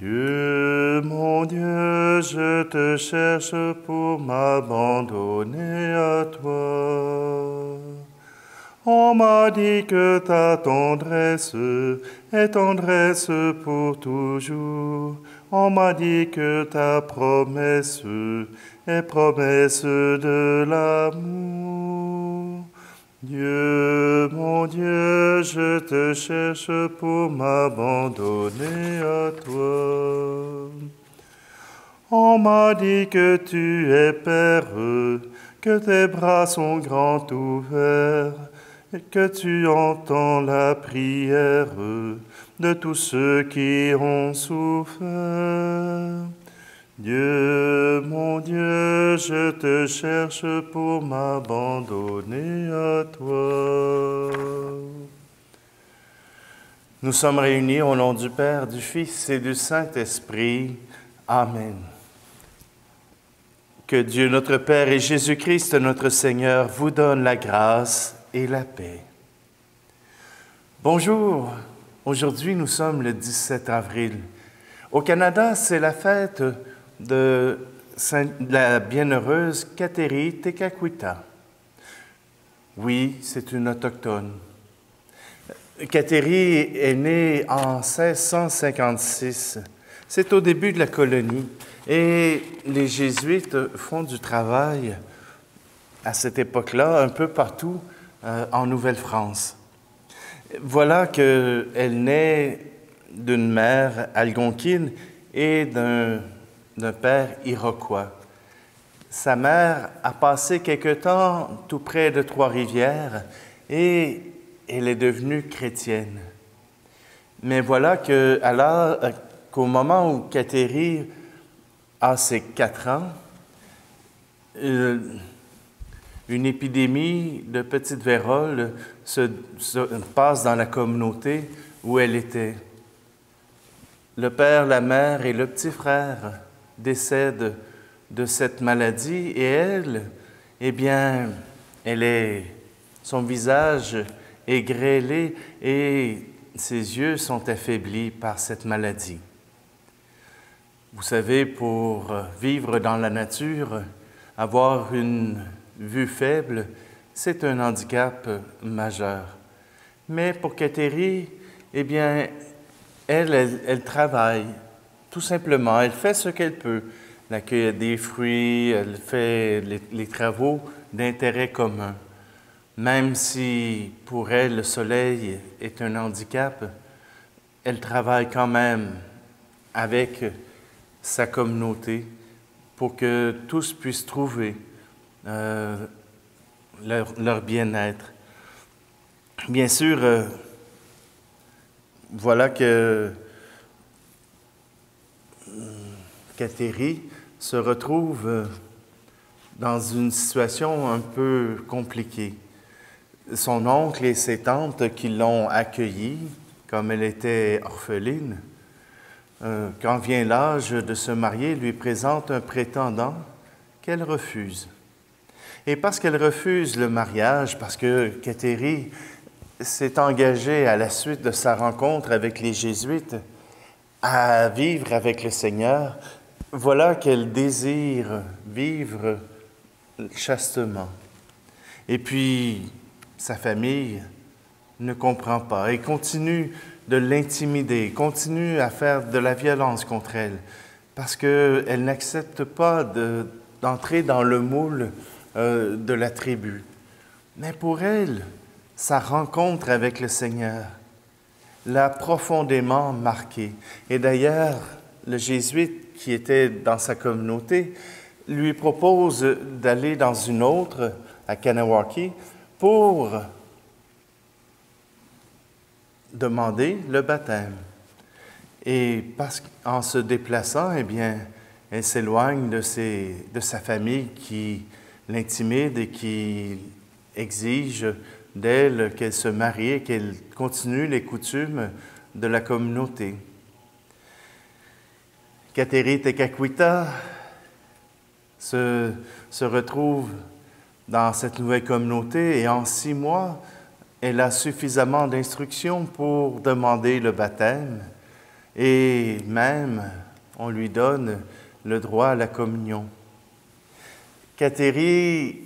Mon Dieu, je te cherche pour m'abandonner à toi. On m'a dit que ta tendresse est tendresse pour toujours. On m'a dit que ta promesse est promesse de l'amour. Mon Dieu, je te cherche pour m'abandonner à toi. On m'a dit que tu es Père, que tes bras sont grands ouverts, et que tu entends la prière de tous ceux qui ont souffert. Mon Dieu, je te cherche pour m'abandonner à toi. Nous sommes réunis au nom du Père, du Fils et du Saint-Esprit. Amen. Que Dieu notre Père et Jésus-Christ notre Seigneur vous donnent la grâce et la paix. Bonjour, aujourd'hui nous sommes le 17 avril. Au Canada, c'est la fête de la bienheureuse Kateri Tekakwitha. Oui, c'est une autochtone. Kateri est née en 1656. C'est au début de la colonie. Et les Jésuites font du travail à cette époque-là, un peu partout en Nouvelle-France. Voilà qu'elle naît d'une mère algonquine et d'un père iroquois. Sa mère a passé quelque temps tout près de Trois-Rivières et elle est devenue chrétienne. Mais voilà qu'au moment où Kateri a ses 4 ans, une épidémie de petite vérole se passe dans la communauté où elle était. Le père, la mère et le petit frère décèdent de cette maladie et elle, son visage est grêlé et ses yeux sont affaiblis par cette maladie. Vous savez, pour vivre dans la nature, avoir une vue faible, c'est un handicap majeur. Mais pour Kateri, elle travaille, tout simplement. Elle fait ce qu'elle peut. Elle accueille des fruits, elle fait les travaux d'intérêt commun. Même si pour elle, le soleil est un handicap, elle travaille quand même avec sa communauté pour que tous puissent trouver leur bien-être. Bien sûr, voilà que Kateri se retrouve dans une situation un peu compliquée. Son oncle et ses tantes qui l'ont accueillie, comme elle était orpheline, quand vient l'âge de se marier, lui présente un prétendant qu'elle refuse. Et parce qu'elle refuse le mariage, parce que Kateri s'est engagée à la suite de sa rencontre avec les Jésuites à vivre avec le Seigneur, voilà qu'elle désire vivre chastement. Et puis, sa famille ne comprend pas et continue de l'intimider, continue à faire de la violence contre elle, parce qu'elle n'accepte pas d'entrer dans le moule de la tribu. Mais pour elle, sa rencontre avec le Seigneur l'a profondément marquée. Et d'ailleurs, le jésuite qui était dans sa communauté lui propose d'aller dans une autre, à Kanawaki, pour demander le baptême. Et parce qu'en se déplaçant, elle s'éloigne de sa famille qui l'intimide et qui exige d'elle qu'elle se marie et qu'elle continue les coutumes de la communauté. Kateri Tekakwitha se retrouve dans cette nouvelle communauté et en 6 mois, elle a suffisamment d'instructions pour demander le baptême et même on lui donne le droit à la communion. Kateri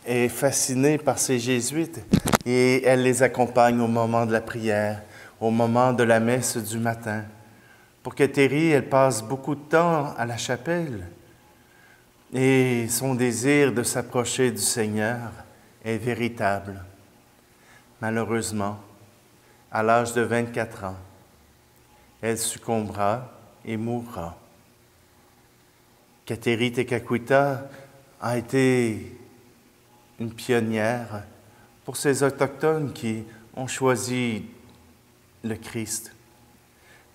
est fascinée par ces jésuites et elle les accompagne au moment de la prière, au moment de la messe du matin. Pour Kateri, elle passe beaucoup de temps à la chapelle et son désir de s'approcher du Seigneur est véritable. Malheureusement, à l'âge de 24 ans, elle succombera et mourra. Kateri Tekakwitha a été une pionnière pour ces autochtones qui ont choisi le Christ,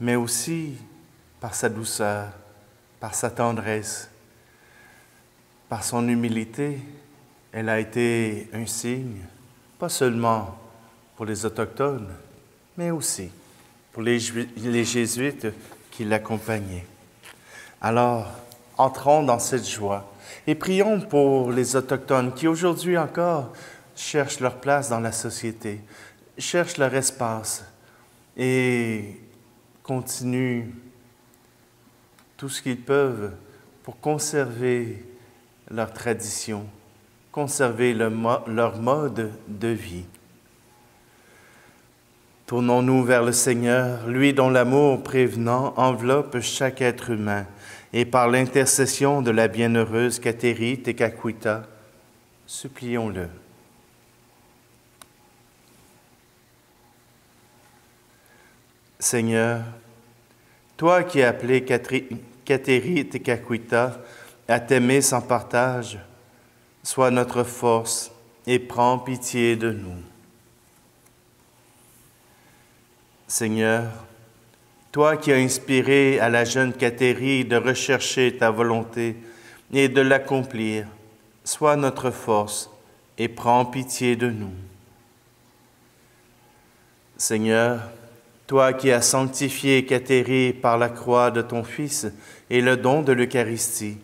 mais aussi par sa douceur, par sa tendresse, par son humilité. Elle a été un signe, pas seulement pour les autochtones, mais aussi pour les jésuites qui l'accompagnaient. Alors, entrons dans cette joie et prions pour les autochtones qui aujourd'hui encore cherchent leur place dans la société, cherchent leur espace et continuent tout ce qu'ils peuvent pour conserver leur tradition, conserver leur mode de vie. Tournons-nous vers le Seigneur, lui dont l'amour prévenant enveloppe chaque être humain, et par l'intercession de la bienheureuse Kateri Tekakwitha, supplions-le. Seigneur, toi qui as appelé Kateri Tekakwitha à t'aimer sans partage, sois notre force et prends pitié de nous. Seigneur, toi qui as inspiré à la jeune Kateri de rechercher ta volonté et de l'accomplir, sois notre force et prends pitié de nous. Seigneur, toi qui as sanctifié Kateri par la croix de ton Fils et le don de l'Eucharistie,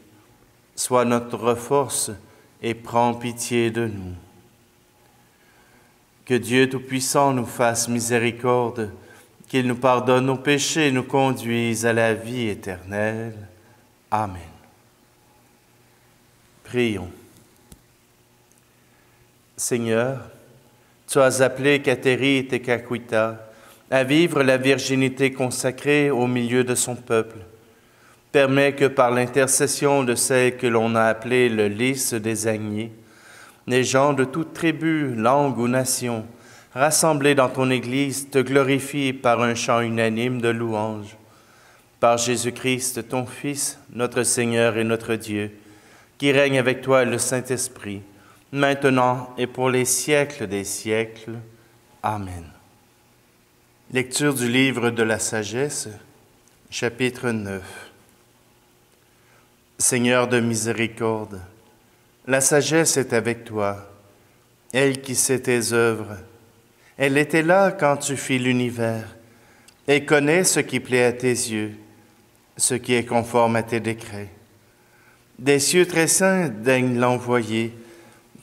sois notre force et prends pitié de nous. Que Dieu Tout-Puissant nous fasse miséricorde, qu'il nous pardonne nos péchés et nous conduise à la vie éternelle. Amen. Prions. Seigneur, tu as appelé Kateri Tekakwitha à vivre la virginité consacrée au milieu de son peuple. Permets que par l'intercession de celle que l'on a appelée le lys des Agniers, les gens de toute tribu, langue ou nation, rassemblés dans ton Église, te glorifient par un chant unanime de louange. Par Jésus-Christ, ton Fils, notre Seigneur et notre Dieu, qui règne avec toi le Saint-Esprit, maintenant et pour les siècles des siècles. Amen. Lecture du livre de la sagesse, chapitre 9. Seigneur de miséricorde, la sagesse est avec toi, elle qui sait tes œuvres. Elle était là quand tu fis l'univers. Elle connaît ce qui plaît à tes yeux, ce qui est conforme à tes décrets. Des cieux très saints daigne l'envoyer,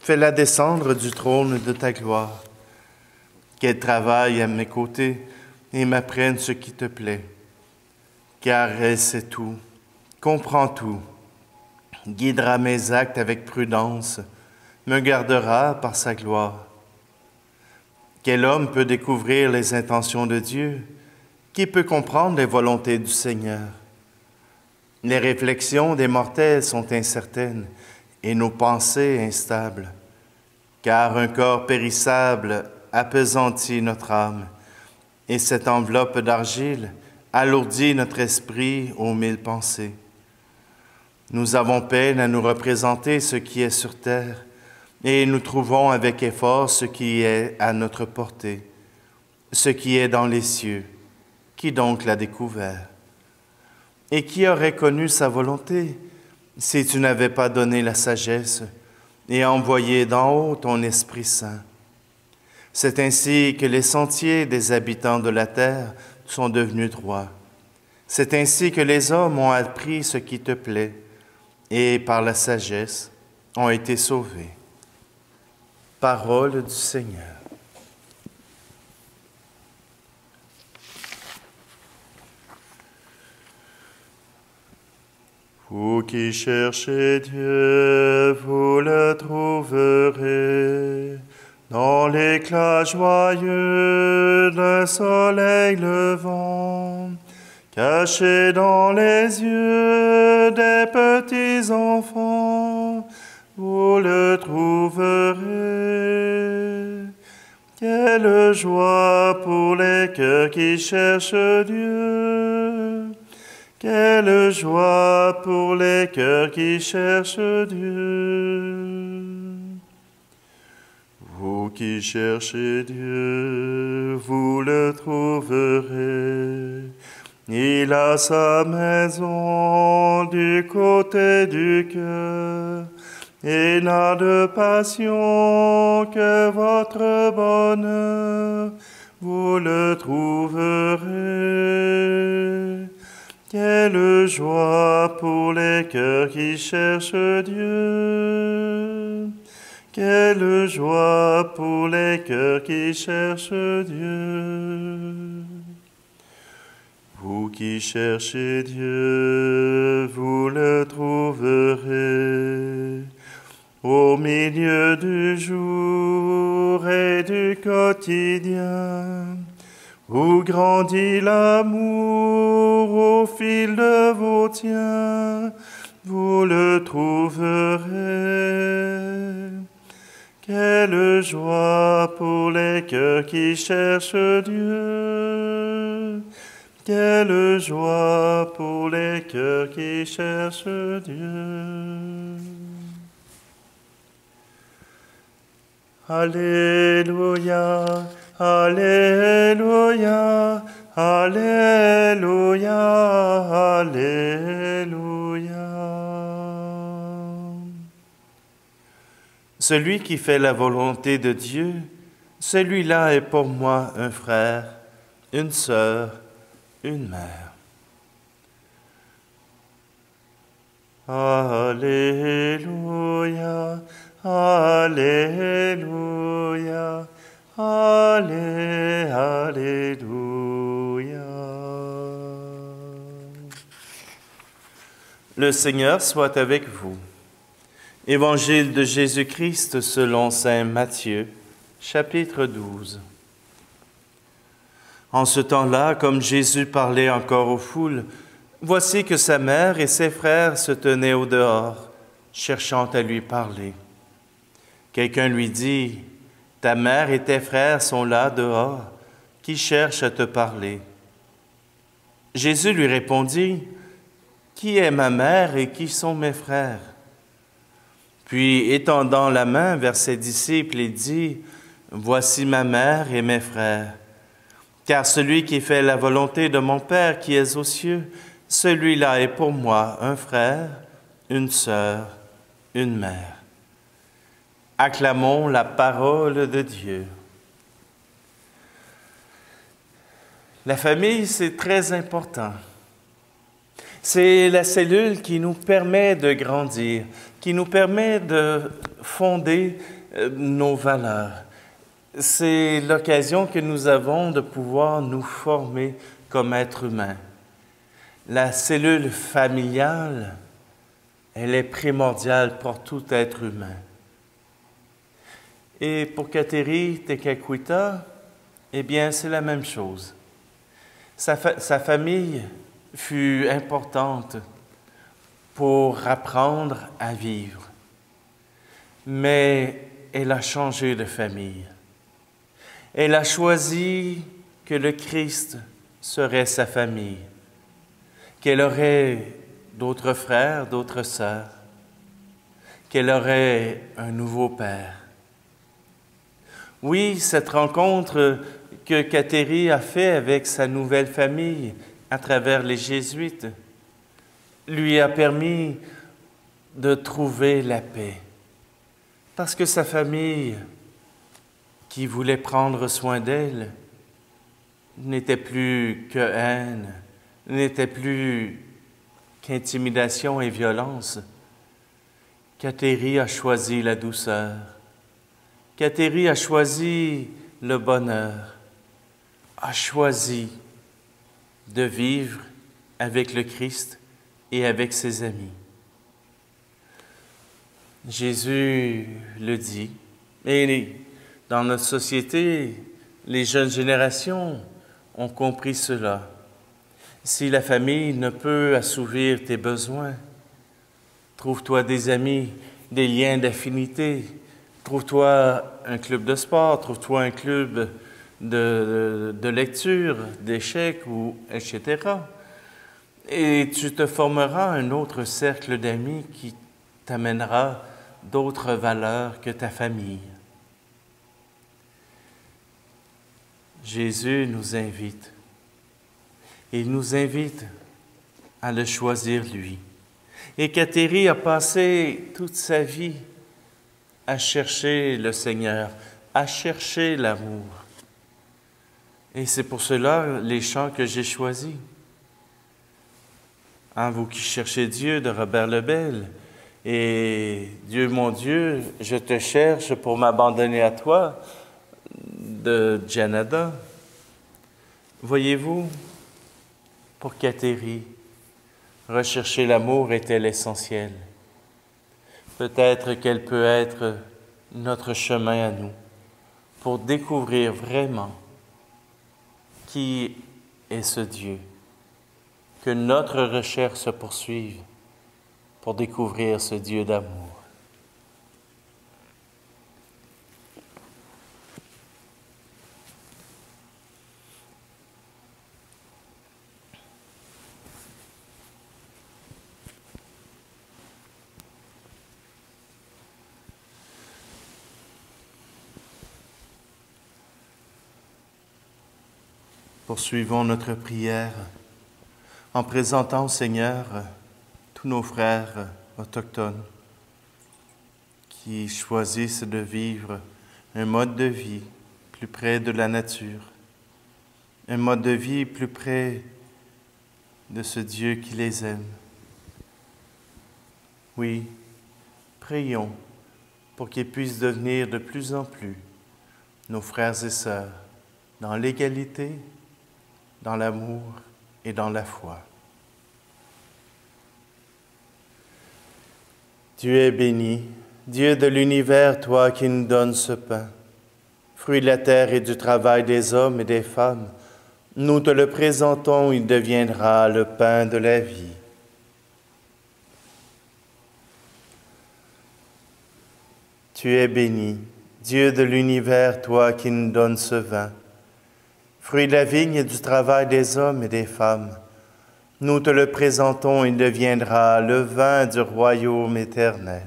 fais-la descendre du trône de ta gloire. Qu'elle travaille à mes côtés et m'apprenne ce qui te plaît, car elle sait tout, comprend tout, guidera mes actes avec prudence, me gardera par sa gloire. Quel homme peut découvrir les intentions de Dieu? Qui peut comprendre les volontés du Seigneur? Les réflexions des mortels sont incertaines et nos pensées instables, car un corps périssable appesantit notre âme, et cette enveloppe d'argile alourdit notre esprit aux 1000 pensées. Nous avons peine à nous représenter ce qui est sur terre, et nous trouvons avec effort ce qui est à notre portée, ce qui est dans les cieux. Qui donc l'a découvert? Et qui aurait connu sa volonté si tu n'avais pas donné la sagesse et envoyé d'en haut ton Esprit Saint? C'est ainsi que les sentiers des habitants de la terre sont devenus droits. C'est ainsi que les hommes ont appris ce qui te plaît et par la sagesse ont été sauvés. Parole du Seigneur. Vous qui cherchez Dieu, vous le trouverez. Dans l'éclat joyeux d'un soleil levant, caché dans les yeux des petits enfants, vous le trouverez. Quelle joie pour les cœurs qui cherchent Dieu! Quelle joie pour les cœurs qui cherchent Dieu! Vous qui cherchez Dieu, vous le trouverez. Il a sa maison du côté du cœur et n'a de passion que votre bonheur. Vous le trouverez. Quelle joie pour les cœurs qui cherchent Dieu! Quelle joie pour les cœurs qui cherchent Dieu! Vous qui cherchez Dieu, vous le trouverez. Au milieu du jour et du quotidien, où grandit l'amour au fil de vos tiens, vous le trouverez. Quelle joie pour les cœurs qui cherchent Dieu! Quelle joie pour les cœurs qui cherchent Dieu! Alléluia, Alléluia, Alléluia, Alléluia. Celui qui fait la volonté de Dieu, celui-là est pour moi un frère, une sœur, une mère. Alléluia, Alléluia, Alléluia. Le Seigneur soit avec vous. Évangile de Jésus-Christ selon saint Matthieu, chapitre 12. En ce temps-là, comme Jésus parlait encore aux foules, voici que sa mère et ses frères se tenaient au dehors, cherchant à lui parler. Quelqu'un lui dit, « Ta mère et tes frères sont là dehors, qui cherchent à te parler. » Jésus lui répondit, « Qui est ma mère et qui sont mes frères? » Puis, étendant la main vers ses disciples, il dit, « Voici ma mère et mes frères. Car celui qui fait la volonté de mon Père qui est aux cieux, celui-là est pour moi un frère, une sœur, une mère. » Acclamons la parole de Dieu. La famille, c'est très important. C'est la cellule qui nous permet de grandir, qui nous permet de fonder nos valeurs. C'est l'occasion que nous avons de pouvoir nous former comme êtres humains. La cellule familiale, elle est primordiale pour tout être humain. Et pour Kateri Tekakwitha, eh bien, c'est la même chose. Sa famille fut importante pour apprendre à vivre. Mais elle a changé de famille. Elle a choisi que le Christ serait sa famille, qu'elle aurait d'autres frères, d'autres sœurs, qu'elle aurait un nouveau père. Oui, cette rencontre que Kateri a faite avec sa nouvelle famille à travers les Jésuites lui a permis de trouver la paix. Parce que sa famille, qui voulait prendre soin d'elle, n'était plus que haine, n'était plus qu'intimidation et violence. Kateri a choisi la douceur. Kateri a choisi le bonheur, a choisi de vivre avec le Christ et avec ses amis. Jésus le dit, et dans notre société, les jeunes générations ont compris cela. Si la famille ne peut assouvir tes besoins, trouve-toi des amis, des liens d'affinité, trouve-toi un club de sport, trouve-toi un club de lecture, d'échecs, etc. Et tu te formeras un autre cercle d'amis qui t'amènera d'autres valeurs que ta famille. Jésus nous invite. Il nous invite à le choisir lui. Et Kateri a passé toute sa vie à chercher le Seigneur, à chercher l'amour. Et c'est pour cela les chants que j'ai choisis. Hein, vous qui cherchez Dieu de Robert Lebel, et Dieu mon Dieu, je te cherche pour m'abandonner à toi, de Janada. Voyez-vous, pour Kateri, rechercher l'amour était l'essentiel. Peut-être qu'elle peut être notre chemin à nous pour découvrir vraiment qui est ce Dieu. Que notre recherche se poursuive pour découvrir ce Dieu d'amour. Poursuivons notre prière en présentant au Seigneur tous nos frères autochtones qui choisissent de vivre un mode de vie plus près de la nature, un mode de vie plus près de ce Dieu qui les aime. Oui, prions pour qu'ils puissent devenir de plus en plus nos frères et sœurs dans l'égalité, dans l'amour et dans la foi. Dieu est béni, Dieu de l'univers, toi qui nous donnes ce pain, fruit de la terre et du travail des hommes et des femmes. Nous te le présentons, il deviendra le pain de la vie. Tu es béni, Dieu de l'univers, toi qui nous donnes ce vin, fruit de la vigne et du travail des hommes et des femmes. Nous te le présentons, il deviendra le vin du royaume éternel.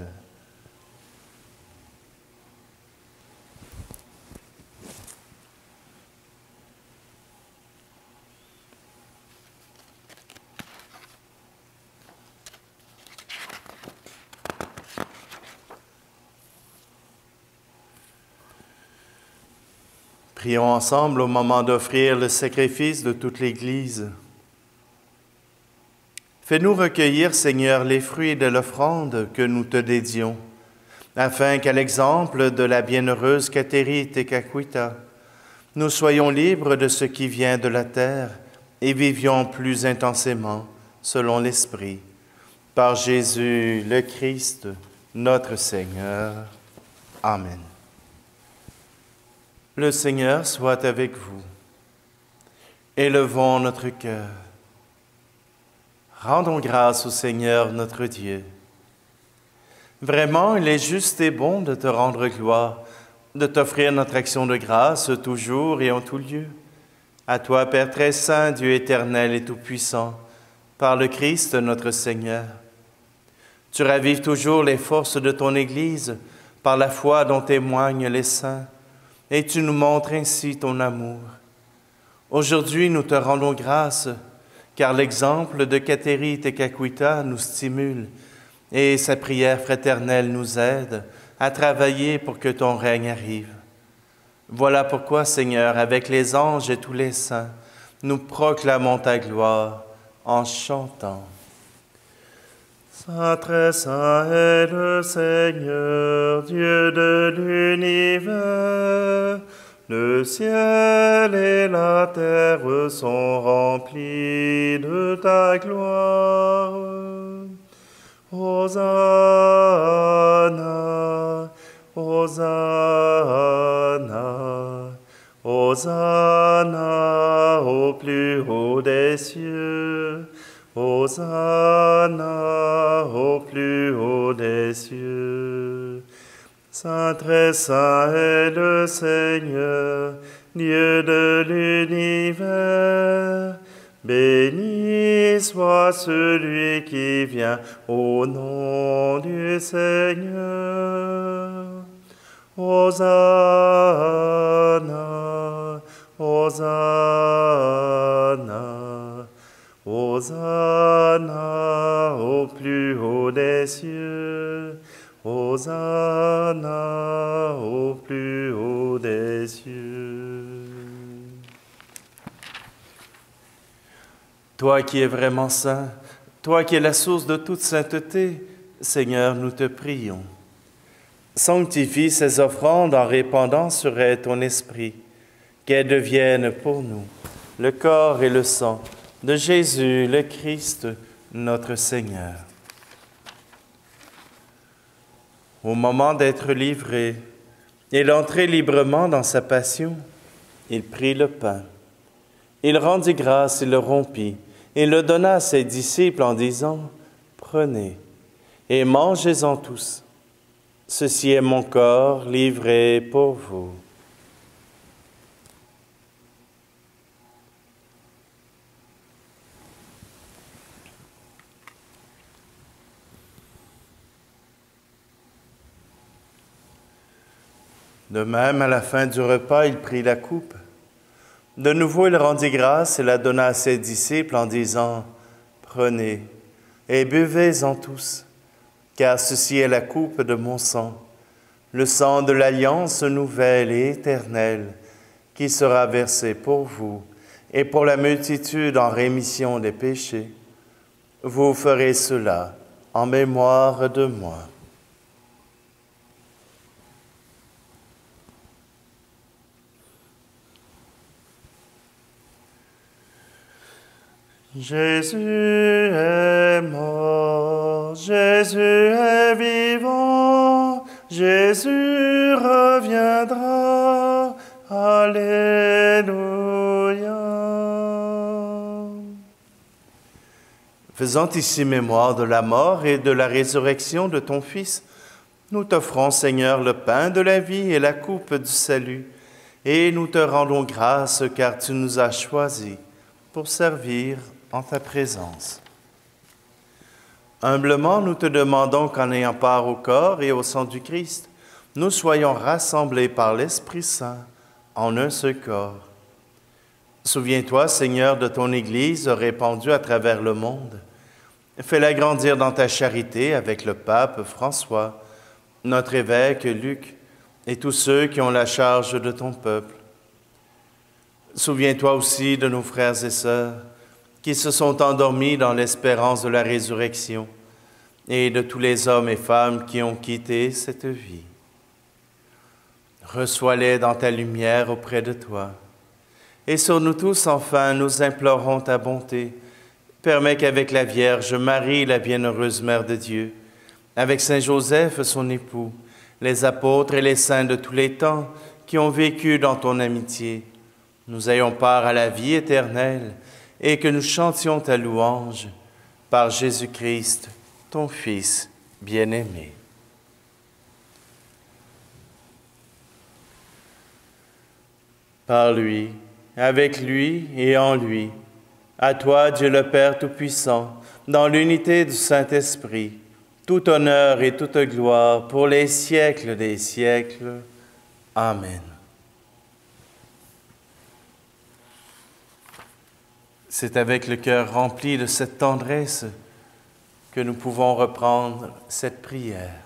Prions ensemble au moment d'offrir le sacrifice de toute l'Église. Fais-nous recueillir, Seigneur, les fruits de l'offrande que nous te dédions, afin qu'à l'exemple de la bienheureuse Kateri Tekakwitha, nous soyons libres de ce qui vient de la terre et vivions plus intensément selon l'Esprit. Par Jésus le Christ, notre Seigneur. Amen. Le Seigneur soit avec vous. Élevons notre cœur. Rendons grâce au Seigneur notre Dieu. Vraiment, il est juste et bon de te rendre gloire, de t'offrir notre action de grâce toujours et en tout lieu. À toi, Père très saint, Dieu éternel et tout-puissant, par le Christ notre Seigneur. Tu ravives toujours les forces de ton Église par la foi dont témoignent les saints, et tu nous montres ainsi ton amour. Aujourd'hui, nous te rendons grâce, car l'exemple de Kateri Tekakwitha nous stimule et sa prière fraternelle nous aide à travailler pour que ton règne arrive. Voilà pourquoi, Seigneur, avec les anges et tous les saints, nous proclamons ta gloire en chantant. Saint, très saint est le Seigneur, Dieu de l'univers. Le ciel et la terre sont remplis de ta gloire. Hosanna, Hosanna, Hosanna au plus haut des cieux. Hosanna au plus haut des cieux. Saint très saint est le Seigneur, Dieu de l'univers. Béni soit celui qui vient au nom du Seigneur. Hosanna, Hosanna, Hosanna au plus haut des cieux. Hosanna au plus haut des cieux. Toi qui es vraiment saint, toi qui es la source de toute sainteté, Seigneur, nous te prions. Sanctifie ces offrandes en répandant sur elles ton esprit, qu'elles deviennent pour nous le corps et le sang de Jésus le Christ, notre Seigneur. Au moment d'être livré et d'entrer librement dans sa passion, il prit le pain. Il rendit grâce et le rompit, et le donna à ses disciples en disant, « Prenez et mangez-en tous. Ceci est mon corps livré pour vous. » De même, à la fin du repas, il prit la coupe. De nouveau, il rendit grâce et la donna à ses disciples en disant, « Prenez et buvez-en tous, car ceci est la coupe de mon sang, le sang de l'alliance nouvelle et éternelle, qui sera versé pour vous et pour la multitude en rémission des péchés. Vous ferez cela en mémoire de moi. » Jésus est mort, Jésus est vivant, Jésus reviendra, Alléluia. Faisant ici mémoire de la mort et de la résurrection de ton Fils, nous t'offrons, Seigneur, le pain de la vie et la coupe du salut, et nous te rendons grâce car tu nous as choisis pour servir en ta présence. Humblement, nous te demandons qu'en ayant part au corps et au sang du Christ, nous soyons rassemblés par l'Esprit Saint en un seul corps. Souviens-toi, Seigneur, de ton Église répandue à travers le monde. Fais-la grandir dans ta charité avec le pape François, notre évêque Luc et tous ceux qui ont la charge de ton peuple. Souviens-toi aussi de nos frères et sœurs qui se sont endormis dans l'espérance de la résurrection et de tous les hommes et femmes qui ont quitté cette vie. Reçois-les dans ta lumière auprès de toi. Et sur nous tous, enfin, nous implorons ta bonté. Permets qu'avec la Vierge Marie, la bienheureuse Mère de Dieu, avec Saint Joseph, son époux, les apôtres et les saints de tous les temps qui ont vécu dans ton amitié, nous ayons part à la vie éternelle et que nous chantions ta louange par Jésus-Christ, ton Fils bien-aimé. Par lui, avec lui et en lui, à toi, Dieu le Père Tout-Puissant, dans l'unité du Saint-Esprit, tout honneur et toute gloire pour les siècles des siècles. Amen. C'est avec le cœur rempli de cette tendresse que nous pouvons reprendre cette prière.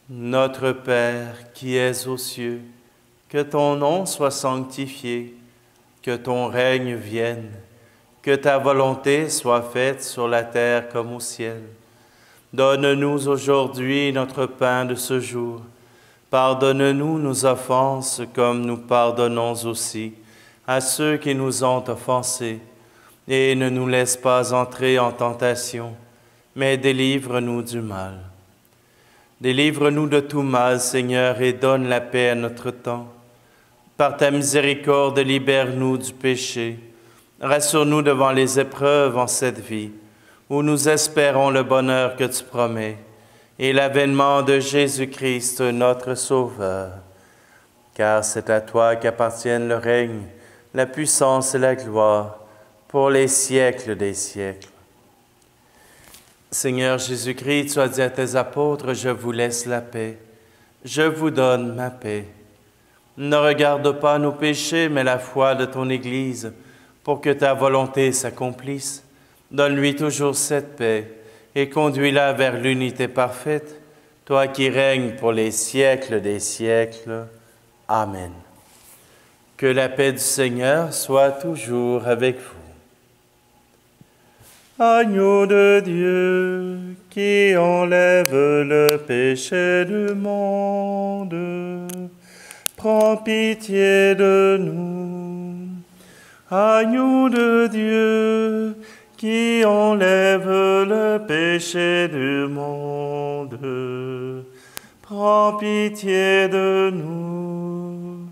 Notre Père qui es aux cieux, que ton nom soit sanctifié, que ton règne vienne, que ta volonté soit faite sur la terre comme au ciel. Donne-nous aujourd'hui notre pain de ce jour. Pardonne-nous nos offenses comme nous pardonnons aussi à ceux qui nous ont offensés. Et ne nous laisse pas entrer en tentation, mais délivre-nous du mal. Délivre-nous de tout mal, Seigneur, et donne la paix à notre temps. Par ta miséricorde, libère-nous du péché. Rassure-nous devant les épreuves en cette vie, où nous espérons le bonheur que tu promets, et l'avènement de Jésus-Christ, notre Sauveur. Car c'est à toi qu'appartiennent le règne, la puissance et la gloire, pour les siècles des siècles. Seigneur Jésus-Christ, tu as dit à tes apôtres, je vous laisse la paix, je vous donne ma paix. Ne regarde pas nos péchés, mais la foi de ton Église, pour que ta volonté s'accomplisse. Donne-lui toujours cette paix et conduis-la vers l'unité parfaite, toi qui règnes pour les siècles des siècles. Amen. Que la paix du Seigneur soit toujours avec vous. Agneau de Dieu, qui enlève le péché du monde, prends pitié de nous. Agneau de Dieu, qui enlève le péché du monde, prends pitié de nous.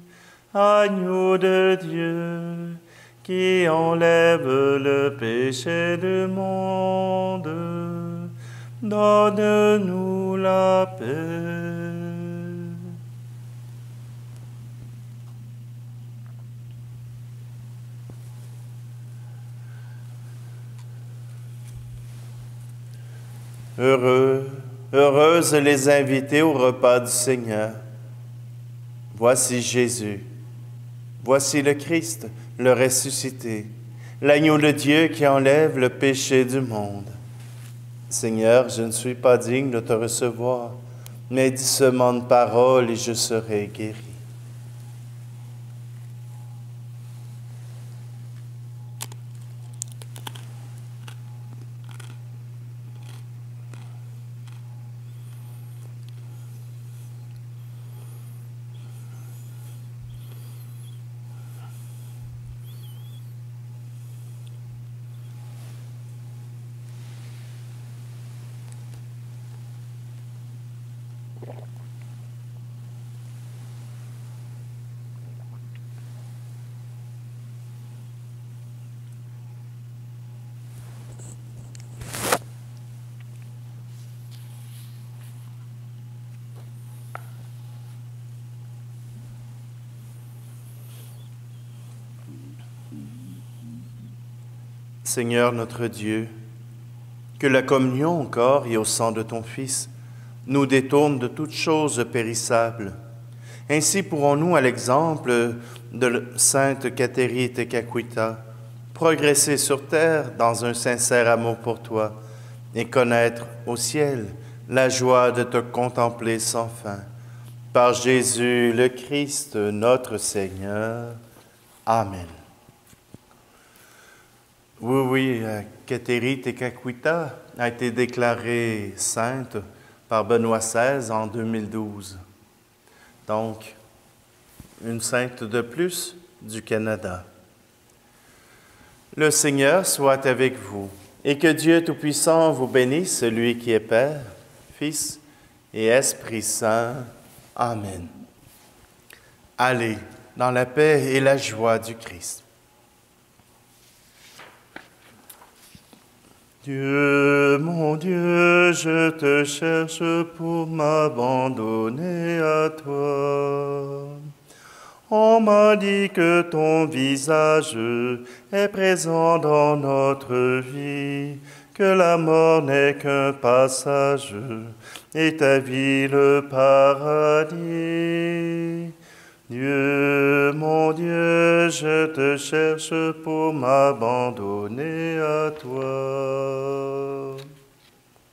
Agneau de Dieu, qui enlève le péché du monde, donne-nous la paix. Heureuses les invités au repas du Seigneur. Voici Jésus, voici le Christ, le ressuscité, l'agneau de Dieu qui enlève le péché du monde. Seigneur, je ne suis pas digne de te recevoir, mais dis seulement une parole et je serai guéri. Seigneur notre Dieu, que la communion au corps et au sang de ton Fils nous détourne de toutes choses périssables. Ainsi pourrons-nous, à l'exemple de sainte Cathérie Tekakwitha, progresser sur terre dans un sincère amour pour toi et connaître au ciel la joie de te contempler sans fin. Par Jésus le Christ, notre Seigneur. Amen. Oui, Cathérie Tekakwitha a été déclarée sainte par Benoît XVI en 2012. Donc, une sainte de plus du Canada. Le Seigneur soit avec vous et que Dieu Tout-Puissant vous bénisse, celui qui est Père, Fils et Esprit Saint. Amen. Allez dans la paix et la joie du Christ. Dieu, mon Dieu, je te cherche pour m'abandonner à toi. On m'a dit que ton visage est présent dans notre vie, que la mort n'est qu'un passage et ta vie le paradis. Dieu, mon Dieu, je te cherche pour m'abandonner à toi.